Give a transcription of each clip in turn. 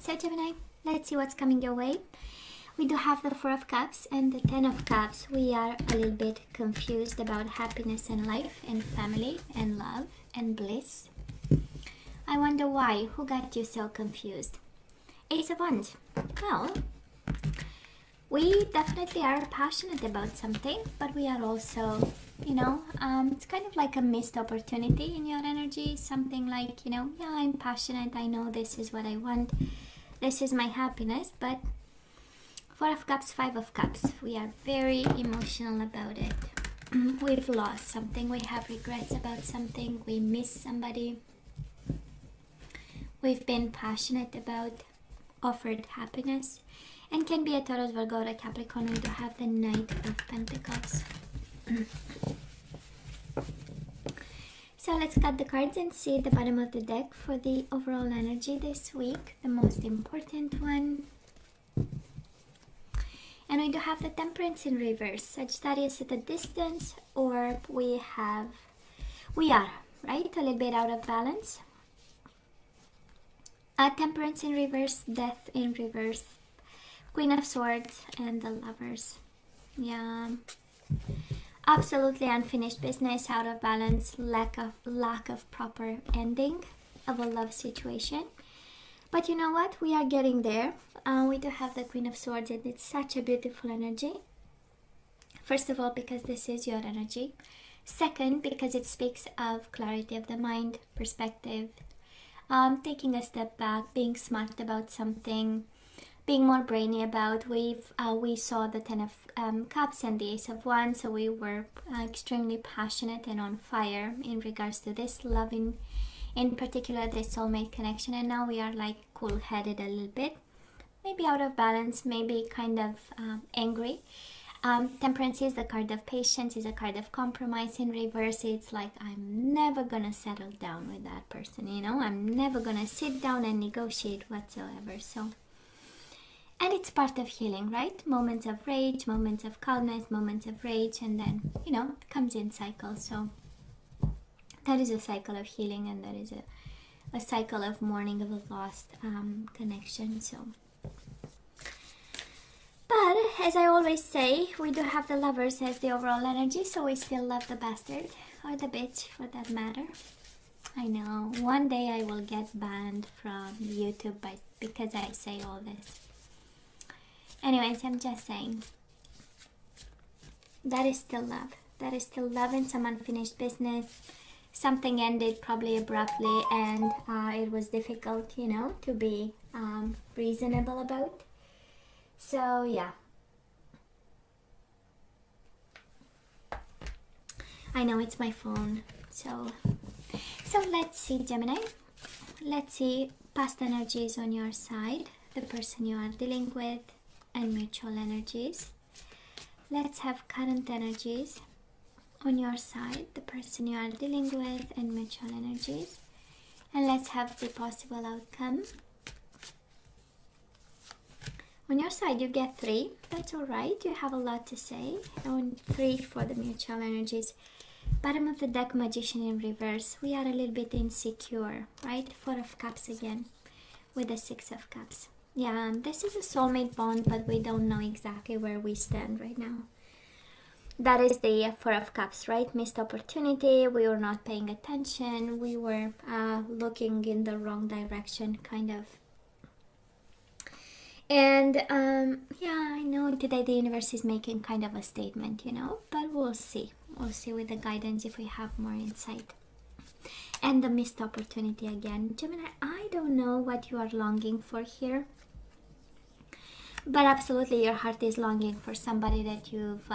So Gemini, let's see what's coming your way. We do have the Four of Cups and the Ten of Cups. We are a little bit confused about happiness and life and family and love and bliss. I wonder why. Who got you so confused? Ace of Wands. Well, we definitely are passionate about something, but we are also, it's kind of like a missed opportunity in your energy. Something like, yeah, I'm passionate. I know this is what I want. This is my happiness, but Four of Cups, Five of Cups. We are very emotional about it. We've lost something. We have regrets about something. We miss somebody. We've been passionate about offered happiness. And can be a Taurus, Virgo, or a Capricorn. We do have the Knight of Pentacles. So let's cut the cards and see the bottom of the deck for the overall energy this week. The most important one. And we do have the Temperance in reverse, Sagittarius at a distance, or we are, right, a little bit out of balance. Temperance in reverse, Death in reverse, Queen of Swords, and the Lovers. Yeah, absolutely unfinished business, out of balance, lack of proper ending of a love situation. But you know what? We are getting there. We do have the Queen of Swords, and it's such a beautiful energy. First of all, because this is your energy. Second, because it speaks of clarity of the mind, perspective, taking a step back, being smart about something, being more brainy about. We saw the Ten of Cups and the Ace of Wands, so we were extremely passionate and on fire in regards to this loving. In particular, the soulmate connection, and now we are like cool-headed a little bit, maybe out of balance, maybe kind of angry. Temperance is the card of patience, is a card of compromise. In reverse, it's like I'm never gonna settle down with that person, I'm never gonna sit down and negotiate whatsoever. So, and it's part of healing, right? Moments of rage, moments of calmness, moments of rage, and then it comes in cycles. So that is a cycle of healing, and that is a cycle of mourning of a lost connection. So, but as I always say, we do have the Lovers as the overall energy, so we still love the bastard, or the bitch for that matter. I know, one day I will get banned from YouTube because I say all this. Anyways, I'm just saying, that is still love. That is still love and some unfinished business. Something ended probably abruptly, and it was difficult, to be reasonable about. So, yeah. I know it's my phone. So let's see, Gemini. Let's see past energies on your side, the person you are dealing with, and mutual energies. Let's have current energies on your side, the person you are dealing with, and mutual energies. And let's have the possible outcome. On your side, you get 3. That's all right. You have a lot to say. On 3 for the mutual energies. Bottom of the deck, Magician in reverse. We are a little bit insecure, right? 4 of Cups again with the 6 of Cups. Yeah, this is a soulmate bond, but we don't know exactly where we stand right now. That is the Four of Cups, right? Missed opportunity. We were not paying attention. We were looking in the wrong direction, kind of. And yeah, I know today the universe is making kind of a statement, but we'll see. We'll see with the guidance if we have more insight. And the missed opportunity again. Gemini, I don't know what you are longing for here. But absolutely, your heart is longing for somebody that you've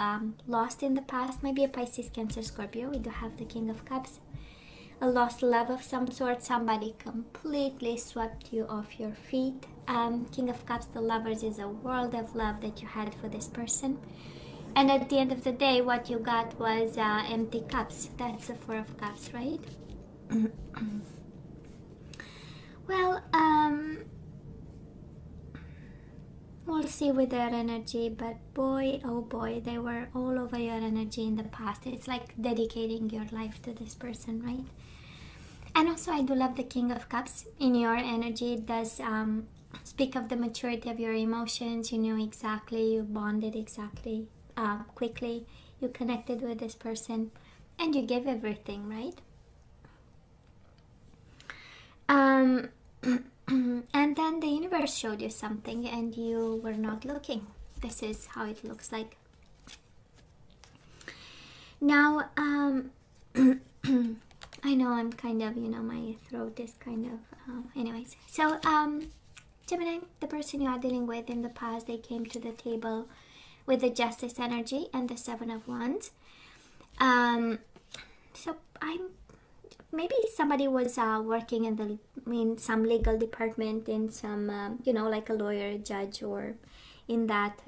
lost in the past. Maybe a Pisces, Cancer, Scorpio. We do have the King of Cups. A lost love of some sort. Somebody completely swept you off your feet. King of Cups, the Lovers, is a world of love that you had for this person. And at the end of the day, what you got was empty cups. That's the Four of Cups, right? Well, we'll see with their energy, but boy, oh boy, they were all over your energy in the past. It's like dedicating your life to this person, right? And also, I do love the King of Cups in your energy. It does speak of the maturity of your emotions. You knew exactly, you bonded exactly, quickly, you connected with this person, and you gave everything, right? And then the universe showed you something and you were not looking. This is how it looks like. Now, I know I'm kind of, my throat is kind of, anyways. So, Gemini, the person you are dealing with in the past, they came to the table with the Justice energy and the Seven of Wands. So maybe somebody was working in some legal department, in some, like a lawyer, a judge, or in that,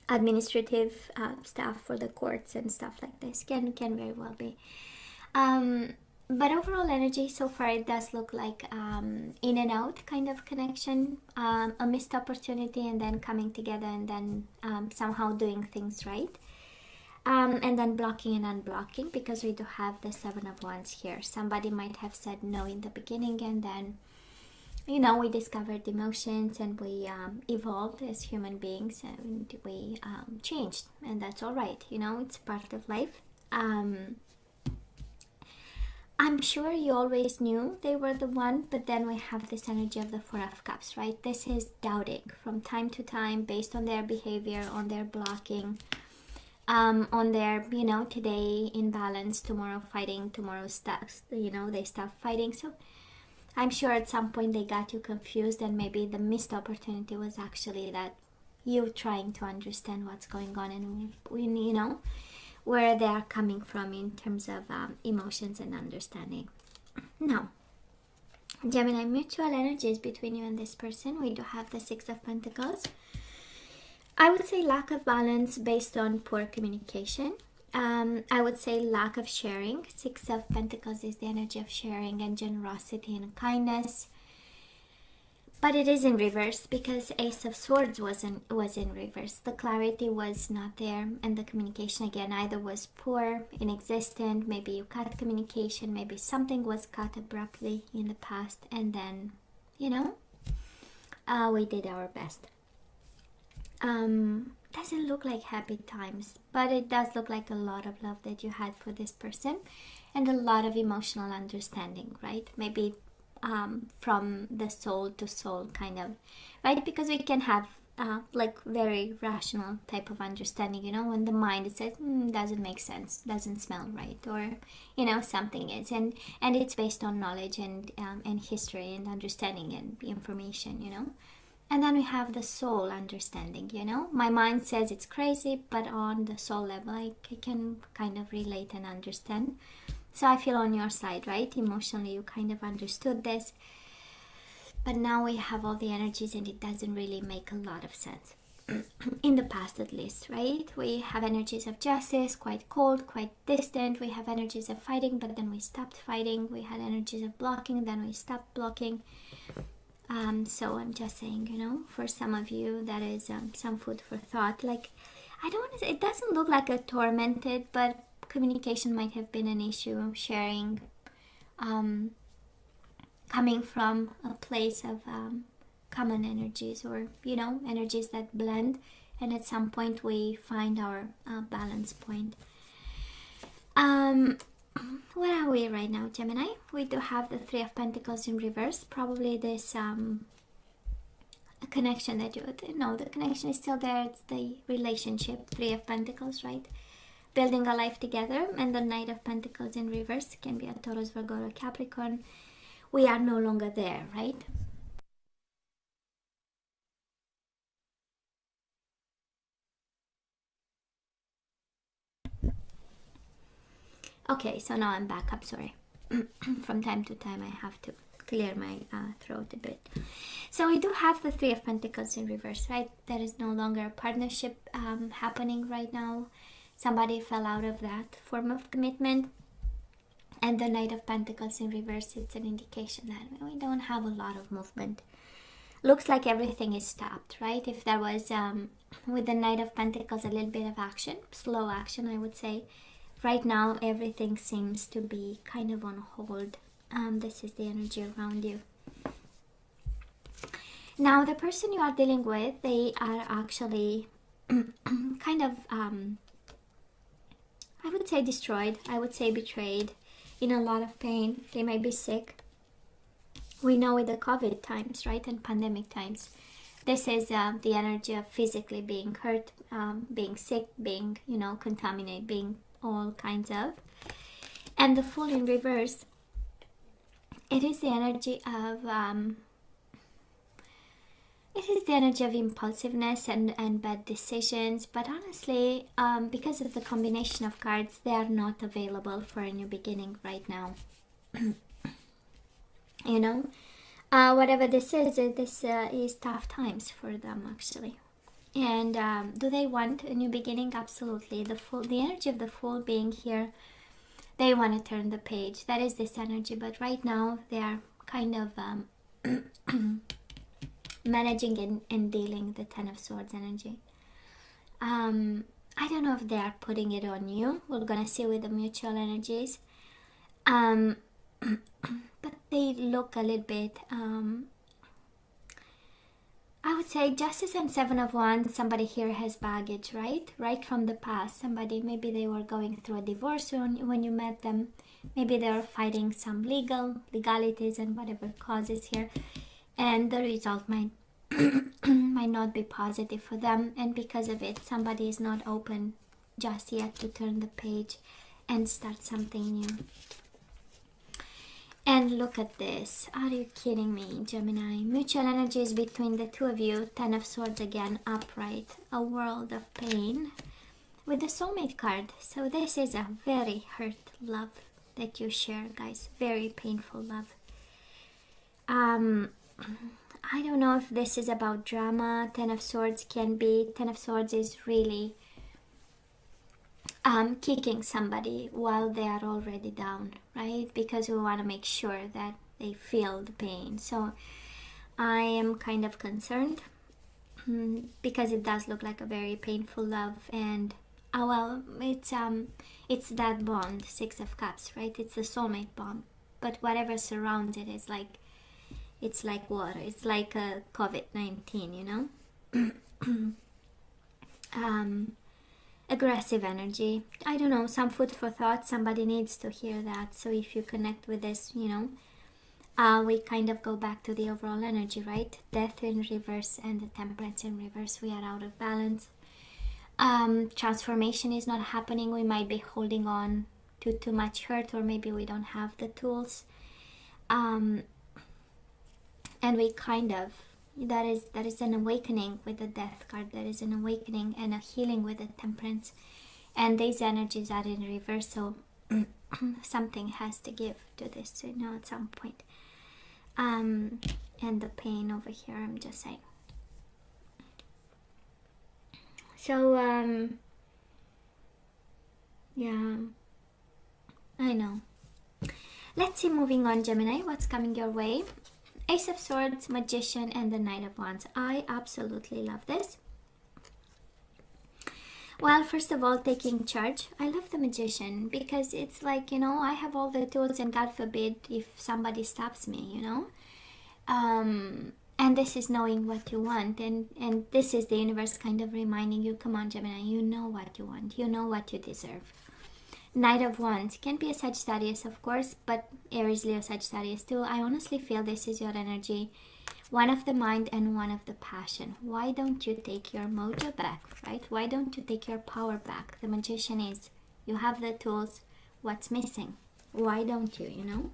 administrative staff for the courts and stuff like this. Can very well be. But overall energy so far, it does look like in and out kind of connection, a missed opportunity, and then coming together, and then somehow doing things right. And then blocking and unblocking, because we do have the Seven of Wands here. Somebody might have said no in the beginning, and then we discovered emotions, and we evolved as human beings, and we changed, and that's all right. It's part of life. I'm sure you always knew they were the one, but then we have this energy of the Four of Cups, right? This is doubting from time to time based on their behavior, on their blocking, on their, today in balance, tomorrow fighting, tomorrow stops, they stop fighting. So I'm sure at some point they got you confused, and maybe the missed opportunity was actually that you trying to understand what's going on, and where they are coming from in terms of emotions and understanding. Now, Gemini, mutual energies between you and this person. We do have the Six of Pentacles. I would say lack of balance based on poor communication. I would say lack of sharing. Six of Pentacles is the energy of sharing and generosity and kindness. But it is in reverse, because Ace of Swords was in reverse. The clarity was not there, and the communication again either was poor, inexistent. Maybe you cut communication, maybe something was cut abruptly in the past, and then we did our best. Doesn't look like happy times, but it does look like a lot of love that you had for this person, and a lot of emotional understanding, right? Maybe from the soul to soul kind of, right? Because we can have like very rational type of understanding, when the mind says doesn't make sense, doesn't smell right, or something is, and it's based on knowledge and history and understanding and information, and then we have the soul understanding, my mind says it's crazy, but on the soul level I can kind of relate and understand. So I feel on your side, right? Emotionally, you kind of understood this. But now we have all the energies, and it doesn't really make a lot of sense. In the past, at least, right? We have energies of justice, quite cold, quite distant. We have energies of fighting, but then we stopped fighting. We had energies of blocking, then we stopped blocking. So I'm just saying, for some of you, that is some food for thought. Like, I don't want to say, it doesn't look like a tormented, but communication might have been an issue, sharing, coming from a place of common energies, or energies that blend, and at some point we find our balance point. Where are we right now, Gemini? We do have the Three of Pentacles in reverse. Probably this a connection that the connection is still there. It's the relationship, Three of Pentacles, right? Building a life together. And the Knight of Pentacles in reverse can be a Taurus, Virgo, or Capricorn. We are no longer there, right? Okay, so now I'm back. I'm sorry. From time to time I have to clear my throat a bit. So we do have the Three of Pentacles in reverse, right? There is no longer a partnership happening right now. Somebody fell out of that form of commitment. And the Knight of Pentacles in reverse, it's an indication that we don't have a lot of movement. Looks like everything is stopped, right? If there was, with the Knight of Pentacles, a little bit of action, slow action, I would say. Right now, everything seems to be kind of on hold. This is the energy around you. Now, the person you are dealing with, they are actually kind of, I would say destroyed, I would say betrayed, in a lot of pain. They might be sick. We know with the COVID times, right, and pandemic times, this is the energy of physically being hurt, being sick, being, you know, contaminated, being all kinds of. And the Fool in reverse, it is the energy of impulsiveness and bad decisions. But honestly, because of the combination of cards, they are not available for a new beginning right now. You know, whatever this is tough times for them, actually. And do they want a new beginning? Absolutely. The energy of the Fool being here, they want to turn the page. That is this energy. But right now, they are kind of managing and dealing the Ten of Swords energy. I don't know if they are putting it on you. We're gonna see with the mutual energies. But they look a little bit, I would say Justice and Seven of Wands. Somebody here has baggage, right from the past. Somebody, maybe they were going through a divorce when you met them. Maybe they were fighting some legalities and whatever causes here, and the result might might not be positive for them, and because of it, somebody is not open just yet to turn the page and start something new. And look at this. Are you kidding me, Gemini? Mutual energies between the two of you. Ten of Swords again, upright. A world of pain with the Soulmate card. So this is a very hurt love that you share, guys. Very painful love. I don't know if this is about drama. Ten of Swords can be. Ten of Swords is really kicking somebody while they are already down, right? Because we want to make sure that they feel the pain. So I am kind of concerned because it does look like a very painful love. And well, it's that bond, Six of Cups, right? It's the soulmate bond. But whatever surrounds it is like, it's like water. It's like a COVID-19, you know. Aggressive energy. I don't know, some food for thought. Somebody needs to hear that. So if you connect with this, you know, we kind of go back to the overall energy, right? Death in reverse and the Temperance in reverse. We are out of balance. Transformation is not happening. We might be holding on to too much hurt, or maybe we don't have the tools. And we kind of, that is an awakening with the Death card. That is an awakening and a healing with the Temperance, and these energies are in reverse. So something has to give to this, you know, at some point. And the pain over here, I'm just saying. So yeah, I know. Let's see, moving on, Gemini, what's coming your way. Ace of Swords, Magician, and the Knight of Wands. I absolutely love this. Well, first of all, taking charge. I love the Magician because it's like, you know, I have all the tools, and God forbid if somebody stops me, you know. And this is knowing what you want, and this is the universe kind of reminding you, come on, Gemini, you know what you want, you know what you deserve. Knight of Wands can be a Sagittarius, of course, but Aries, Leo, Sagittarius too. I honestly feel this is your energy, one of the mind and one of the passion. Why don't you take your mojo back, right? Why don't you take your power back? The Magician is, you have the tools, what's missing? Why don't you, you know?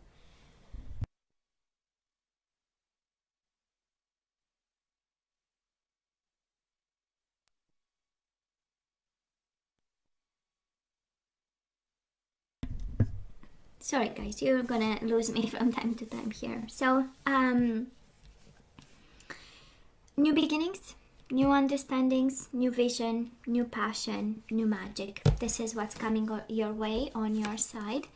Sorry guys, you're gonna lose me from time to time here. So, new beginnings, new understandings, new vision, new passion, new magic. This is what's coming your way on your side.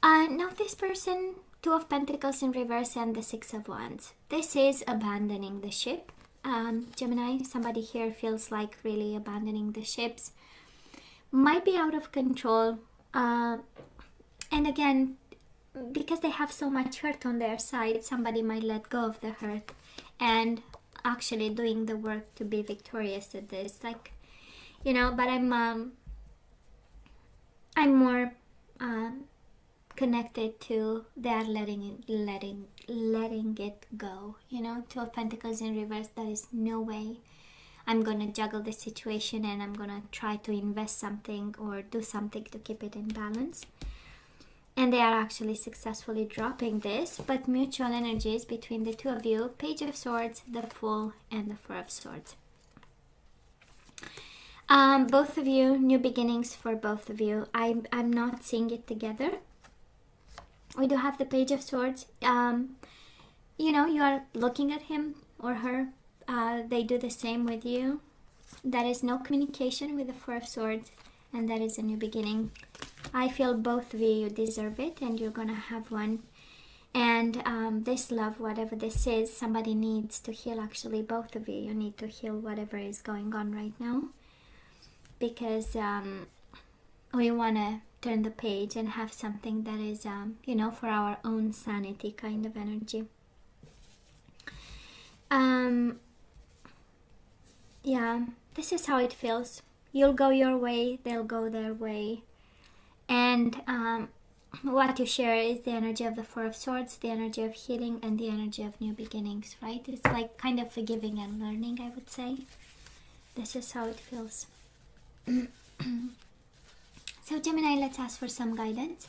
Now this person, Two of Pentacles in reverse and the Six of Wands. This is abandoning the ship. Gemini, somebody here feels like really abandoning the ships. Might be out of control. And again, because they have so much hurt on their side, somebody might let go of the hurt and actually doing the work to be victorious at this. Like, you know, but I'm more connected to that letting it go. You know, Two of Pentacles in reverse. There is no way I'm gonna juggle the situation and I'm gonna try to invest something or do something to keep it in balance. And they are actually successfully dropping this, but mutual energies between the two of you. Page of Swords, the Fool, and the Four of Swords. Both of you, new beginnings for both of you. I'm not seeing it together. We do have the Page of Swords. You know, you are looking at him or her. They do the same with you. There is no communication with the Four of Swords, and that is a new beginning. I feel both of you deserve it, and you're gonna have one. And this love, whatever this is, somebody needs to heal. Actually, both of you, you need to heal whatever is going on right now, because we want to turn the page and have something that is, you know, for our own sanity kind of energy. Yeah, this is how it feels. You'll go your way, they'll go their way. And what you share is the energy of the Four of Swords, the energy of healing, and the energy of new beginnings, right? It's like kind of forgiving and learning, I would say. This is how it feels. So Gemini, let's ask for some guidance.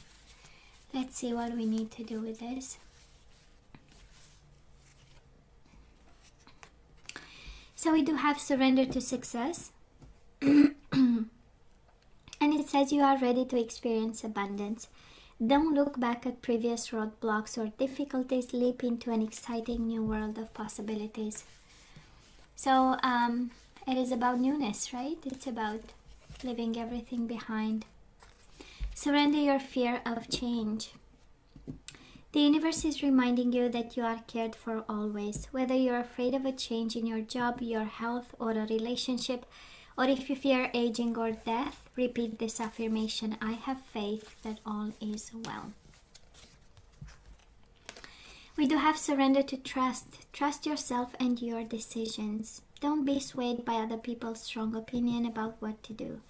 Let's see what we need to do with this. So we do have surrender to success. And it says you are ready to experience abundance. Don't look back at previous roadblocks or difficulties. Leap into an exciting new world of possibilities. So it is about newness, right? It's about leaving everything behind. Surrender your fear of change. The universe is reminding you that you are cared for always. Whether you're afraid of a change in your job, your health, or a relationship, or if you fear aging or death, repeat this affirmation. I have faith that all is well. We do have surrender to trust. Trust yourself and your decisions. Don't be swayed by other people's strong opinion about what to do.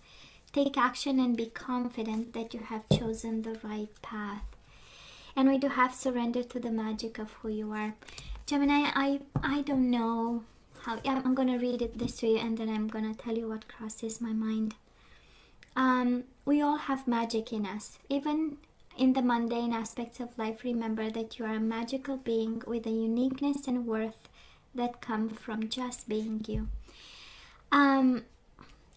Take action and be confident that you have chosen the right path. And we do have surrender to the magic of who you are. Gemini, I don't know how. I'm going to read it this way, and then I'm going to tell you what crosses my mind. We all have magic in us. Even in the mundane aspects of life, remember that you are a magical being with a uniqueness and worth that come from just being you.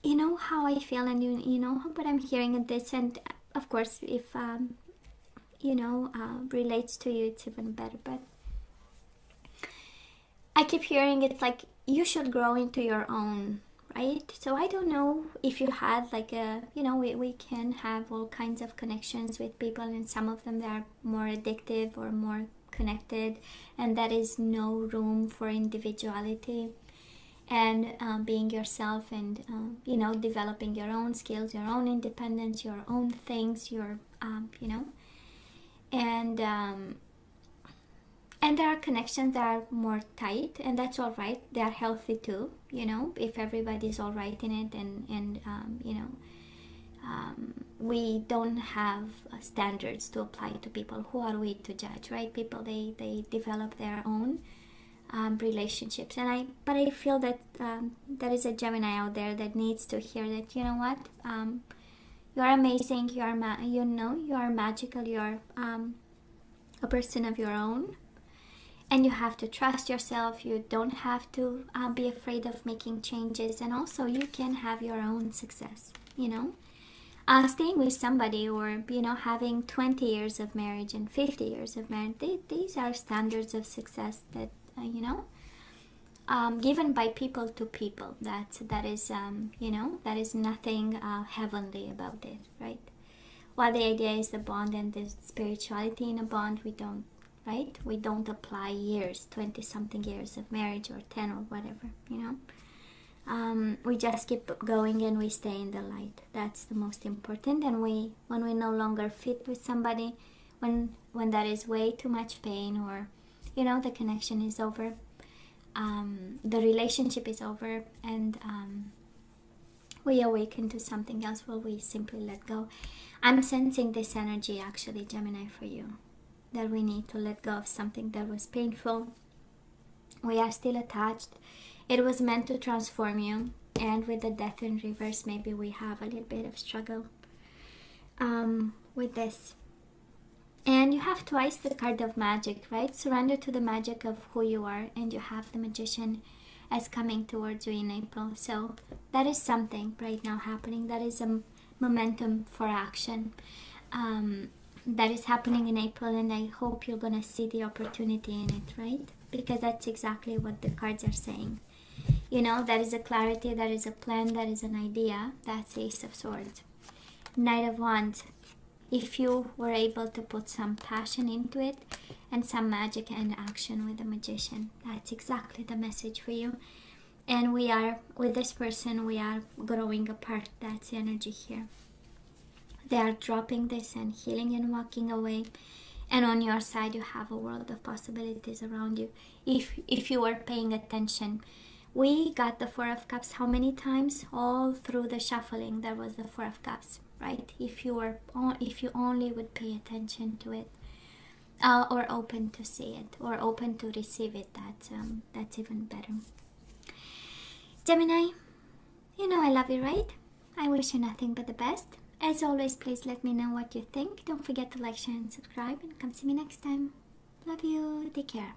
You know how I feel, and you know what I'm hearing in this, and of course if you know relates to you, it's even better. But I keep hearing it's like you should grow into your own, right? So I don't know if you had like a, you know, we can have all kinds of connections with people, and some of them they are more addictive or more connected, and that is no room for individuality and being yourself, and you know, developing your own skills, your own independence, your own things, your you know, and there are connections that are more tight, and that's all right. They are healthy too, you know, if everybody's all right in it, and you know, we don't have standards to apply to people. Who are we to judge, right? People, they develop their own relationships, and but I feel that there is a Gemini out there that needs to hear that, you know what, you are amazing, you are you know, you are magical, you are a person of your own, and you have to trust yourself. You don't have to be afraid of making changes, and also you can have your own success, you know. Staying with somebody, or you know, having 20 years of marriage and 50 years of marriage, these are standards of success that you know, given by people to people. That is you know, that is nothing heavenly about it, right? While the idea is the bond and the spirituality in a bond, we don't, right? We don't apply years, 20 something years of marriage, or 10 or whatever, you know. We just keep going and we stay in the light. That's the most important. And when we no longer fit with somebody, when that is way too much pain, or you know, the connection is over, the relationship is over, and we awaken to something else where we simply let go. I'm sensing this energy actually, Gemini, for you, that we need to let go of something that was painful. We are still attached. It was meant to transform you, and with the death in reverse, maybe we have a little bit of struggle with this. And you have twice the card of magic, right? Surrender to the magic of who you are, and you have the Magician as coming towards you in April. So that is something right now happening. That is a momentum for action that is happening in April, and I hope you're gonna see the opportunity in it, right? Because that's exactly what the cards are saying. You know, that is a clarity, that is a plan, that is an idea. That's Ace of Swords. Knight of Wands. If you were able to put some passion into it and some magic and action with the Magician, that's exactly the message for you. And we are, with this person, we are growing apart. That's the energy here. They are dropping this and healing and walking away. And on your side, you have a world of possibilities around you. If you were paying attention, we got the Four of Cups how many times? All through the shuffling, there was the Four of Cups, right? If you only would pay attention to it, or open to see it, or open to receive it, that's even better. Gemini, you know I love you, right? I wish you nothing but the best. As always, please let me know what you think. Don't forget to like, share, and subscribe, and come see me next time. Love you. Take care.